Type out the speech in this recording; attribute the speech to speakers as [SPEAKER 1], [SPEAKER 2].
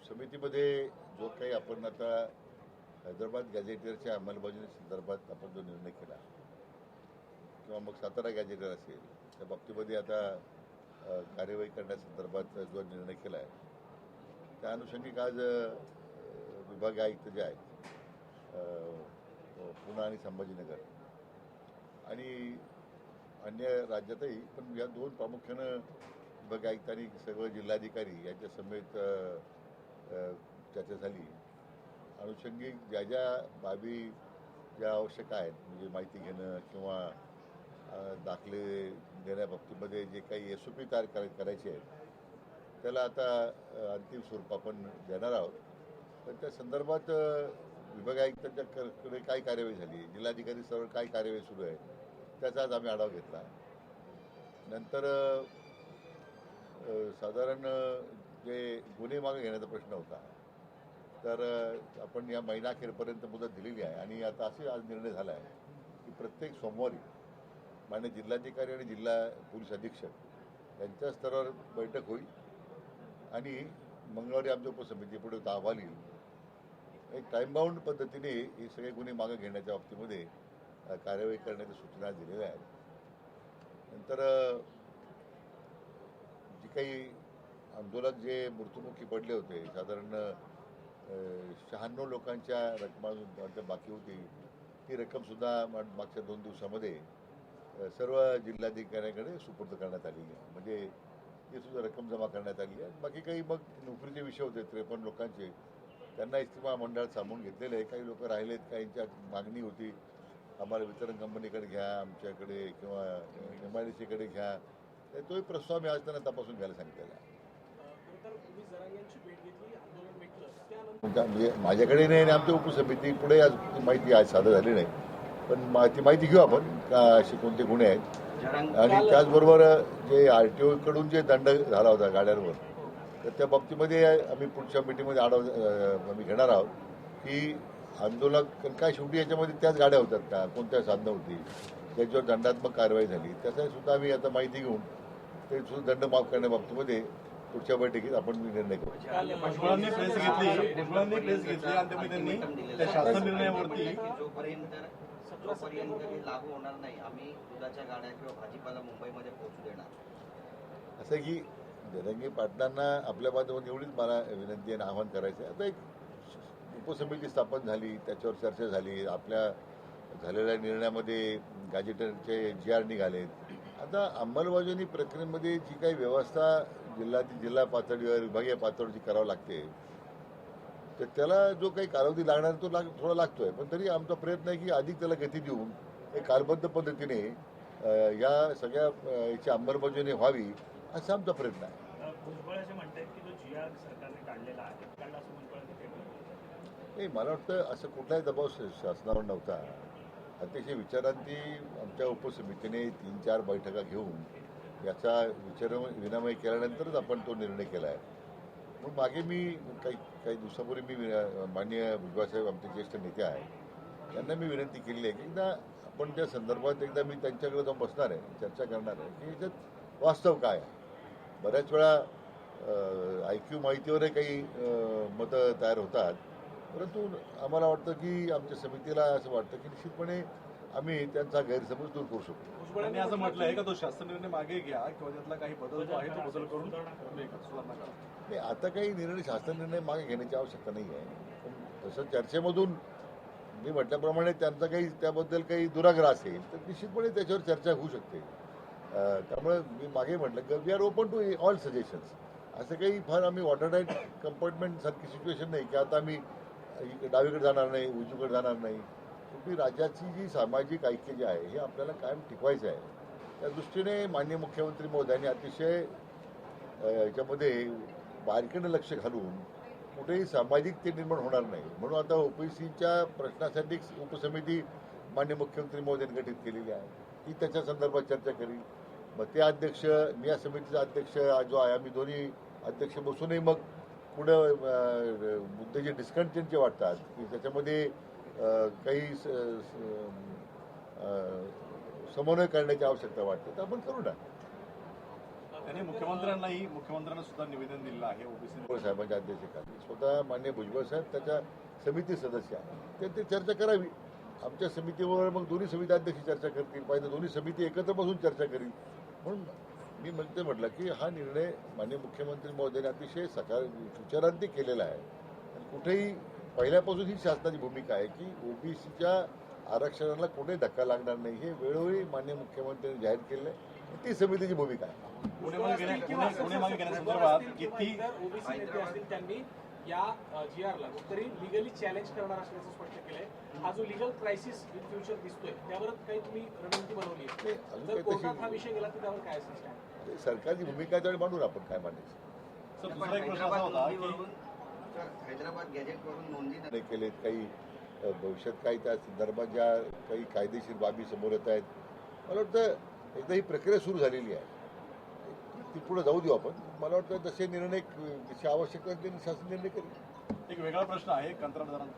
[SPEAKER 1] समितीमध्ये जो काही आपण आता हैदराबाद गॅझेटियरच्या अंमलबजावणी संदर्भात आपण जो निर्णय केला किंवा मग सातारा गॅझेटियर असेल त्या बाबतीमध्ये आता कार्यवाही करण्यासंदर्भात जो निर्णय केला आहे त्या अनुषंगिक आज विभागीय आयुक्त जे आहेत पुणे आणि संभाजीनगर आणि अन्य राज्यातही पण या दोन प्रामुख्यानं विभागीय आयुक्त आणि सर्व जिल्हाधिकारी यांच्या समेत चर्चा झाली. अनुषंगिक ज्या ज्या बाबी ज्या आवश्यक आहेत म्हणजे माहिती घेणं किंवा दाखले देण्याबाबतीमध्ये जे काही SOP तयार करायचे आहेत त्याला आता अंतिम स्वरूप आपण देणार आहोत. तर त्या संदर्भात विभागीय आयुक्तांच्याकडे काय कार्यवाही झाली, जिल्हाधिकारी स्तरावर काय कार्यवाही सुरू आहे त्याचा आज आम्ही आढावा घेतला. नंतर साधारण जे गुन्हे मागे घेण्याचा प्रश्न होता तर आपण या महिनाअखेरपर्यंत मुदत दिलेली आहे आणि आता असे आज निर्णय झाला आहे की प्रत्येक सोमवारी माननीय जिल्हाधिकारी आणि जिल्हा पोलीस अधीक्षक यांच्या स्तरावर बैठक होईल आणि मंगळवारी आमच्या उपसमितीपुढे अहवाल येईल. एक टाईम बाउंड पद्धतीने हे सगळे गुन्हे मागे घेण्याच्या बाबतीमध्ये कार्यवाही करण्याच्या सूचना दिलेल्या आहेत. नंतर जी काही आंदोलक जे मृत्युमुखी पडले होते साधारण 96 लोकांच्या रकमा बाकी होती ती रक्कमसुद्धा मागच्या 2 दिवसामध्ये सर्व जिल्हाधिकाऱ्यांकडे सुपूर्द करण्यात आली आहे. म्हणजे ती सुद्धा रक्कम जमा करण्यात आली आहे. बाकी काही मग नोकरीचे विषय होते 53 लोकांचे त्यांना इस्तिमा मंडळात सामावून घेतलेले आहे. काही लोक राहिलेत, काहींच्या मागणी होती आम्हाला वितरण कंपनीकडे घ्या आमच्याकडे किंवा MIDCकडे घ्या. तर तोही प्रस्ताव मी आज त्यांना तपासून घ्यायला सांगितलेला आहे. म्हणजे माझ्याकडे नाही आणि आमच्या उपसमिती पुढे आज माहिती आज सादर झाली नाही पण ती माहिती घेऊ आपण का असे कोणते गुन्हे आहेत. आणि त्याचबरोबर जे RTO कडून जे दंड झाला होता गाड्यांवर तर त्या बाबतीमध्ये आम्ही पुढच्या मीटिंगमध्ये आढावा आम्ही घेणार आहोत की आंदोलक काय शेवटी याच्यामध्ये त्याच गाड्या होतात का, कोणत्या साधनं होती त्याच्यावर दंडात्मक कारवाई झाली त्याचाही सुद्धा आम्ही आता माहिती घेऊन ते सुद्धा दंड माफ करण्याबाबतीमध्ये पुढच्या बैठकीत आपण निर्णय करू.
[SPEAKER 2] भुजबळांनी प्रेस घेतली आणि त्यांनी त्या शासन निर्णयावरती
[SPEAKER 3] जोपर्यंत हे लागू होणार नाही आम्ही दुधाच्या गाड्या किंवा भाजीपाला मुंबईमध्ये पोहोचू देणार.
[SPEAKER 1] असं की जरांगे पाटलांना आपल्या माध्यमातून एवढीच मला विनंती आणि आवाहन करायचं आहे. आता एक उपसमिती स्थापन झाली त्याच्यावर चर्चा झाली आपल्या झालेल्या निर्णयामध्ये गॅझेटरचे GR निघालेत. आता अंमलबजावणी प्रक्रियेमध्ये जी काही व्यवस्था जिल्हा पातळीवर विभागीय पातळीवरची करावं लागते तर त्याला जो काही कालावधी लागणार तो थोडा लागतोय पण तरी आमचा प्रयत्न आहे की अधिक त्याला गती देऊन एक कालबद्ध पद्धतीने या सगळ्या याची अंमलबजावणी व्हावी असा आमचा प्रयत्न आहे. नाही मला वाटतं असं कुठलाही दबाव शासनावर नव्हता. अतिशय विचारांती आमच्या उपसमितीने 3-4 बैठका घेऊन याचा विनिमय केल्यानंतरच आपण तो निर्णय केला आहे. मग मागे मी काही दिवसापूर्वी मी माननीय भुजबळसाहेब आमचे ज्येष्ठ नेते आहेत त्यांना मी विनंती केली आहे की एकदा आपण त्या संदर्भात एकदा मी त्यांच्याकडे जाऊन बसणार आहे चर्चा करणार आहे की याच्यात वास्तव काय आहे. बऱ्याच वेळा IQ माहितीवरही काही मतं तयार होतात परंतु आम्हाला वाटतं की आमच्या समितीला असं वाटतं की निश्चितपणे आम्ही त्यांचा गैरसमज दूर करू शकतो.
[SPEAKER 2] भुजबळांनी असं म्हटलं आहे का तो शासन निर्णय मागे घ्या किंवा त्यातला काही बदल जो आहे तो बदल करून सुधारणा करा.
[SPEAKER 1] नाही आता काही निर्णय शासन निर्णय मागे घेण्याची आवश्यकता नाही आहे पण तसं चर्चेमधून मी म्हटल्याप्रमाणे त्यांचा काही त्याबद्दल काही दुराग्रह असेल तर निश्चितपणे त्याच्यावर चर्चा होऊ शकते. त्यामुळे मी मागे म्हटलं की we are open to all suggestions. असं काही फार आम्ही वॉटरटाईट कंपार्टमेंट सारखी सिच्युएशन नाही की आता आम्ही डावीकडे जाणार नाही उजवीकडे जाणार नाही. शेवटी राज्याची जी सामाजिक ऐक्य जे आहे हे आपल्याला कायम टिकवायचं आहे. त्या दृष्टीने माननीय मुख्यमंत्री महोदयांनी अतिशय याच्यामध्ये बारकाईनं लक्ष घालून कुठेही सामाजिक ते निर्माण होणार नाही म्हणून आता OBCच्या प्रश्नासाठी उपसमिती माननीय मुख्यमंत्री महोदयांनी गठीत केलेली आहे. ती त्याच्या संदर्भात चर्चा करेल. मग ते अध्यक्ष मी या समितीचा अध्यक्ष जो आहे आम्ही दोन्ही अध्यक्ष बसूनही मग पुढं मुद्दे जे डिस्कंटेंटचे वाटतात की त्याच्यामध्ये काही समन्वय करण्याची आवश्यकता वाटते तर आपण करू ना.
[SPEAKER 2] त्यांनी मुख्यमंत्र्यांना सुद्धा निवेदन दिलेलं आहे ओबीसी
[SPEAKER 1] भुजबळ साहेबांच्या अध्यक्षतेखाली स्वतः मान्य भुजबळ साहेब त्याच्या समिती सदस्य आहेत ते चर्चा करावी. आमच्या समितीवर मग दोन्ही समिती अध्यक्ष चर्चा करतील, पाहिजे दोन्ही समिती एकत्र बसून चर्चा करील. म्हणून मी म्हटलं की हा निर्णय माननीय मुख्यमंत्री महोदयांनी अतिशय विचारांती केलेला आहे. आणि कुठेही पहिल्यापासून ही शासनाची भूमिका आहे की ओबीसीच्या आरक्षणाला कुठेही धक्का लागणार नाही, हे वेळोवेळी माननीय मुख्यमंत्र्यांनी जाहीर केलेलं आहे. ती समितीची भूमिका आहे.
[SPEAKER 2] पुणे मागे घेण्यासंदर्भात किती
[SPEAKER 4] ओबीसी नेते असतील त्यांनी या GR ला तरी लिगली चॅलेंज करणार असल्याचं स्पष्ट केलंय. हा जो लिगल क्रायसिस इन फ्युचर दिसतोय त्यावर काही तुम्ही रणनीती बनवली आहे?
[SPEAKER 1] अजून
[SPEAKER 4] जर
[SPEAKER 1] काही
[SPEAKER 4] कोर्टात हा
[SPEAKER 1] तशी
[SPEAKER 4] विषय गेला तर त्यावर काय असेल?
[SPEAKER 1] ते सरकारची भूमिका आहे, त्यावेळी मांडून आपण काय मांडायचं.
[SPEAKER 2] सर दुसरा एक प्रश्न असा होता की
[SPEAKER 3] हैदराबाद गॅजेटवरून नोंदी
[SPEAKER 1] निर्णय केलेत काही भविष्यात काही त्या संदर्भात ज्या काही कायदेशीर बाबी समोर येत आहेत, मला वाटतं एकदा ही प्रक्रिया सुरू झालेली आहे, ती पुढे जाऊ देऊ आपण. मला वाटतं तसे निर्णय जसे आवश्यक आहेत ते शासन निर्णय करेल.
[SPEAKER 2] एक वेगळा प्रश्न आहे कंत्राटदारांचा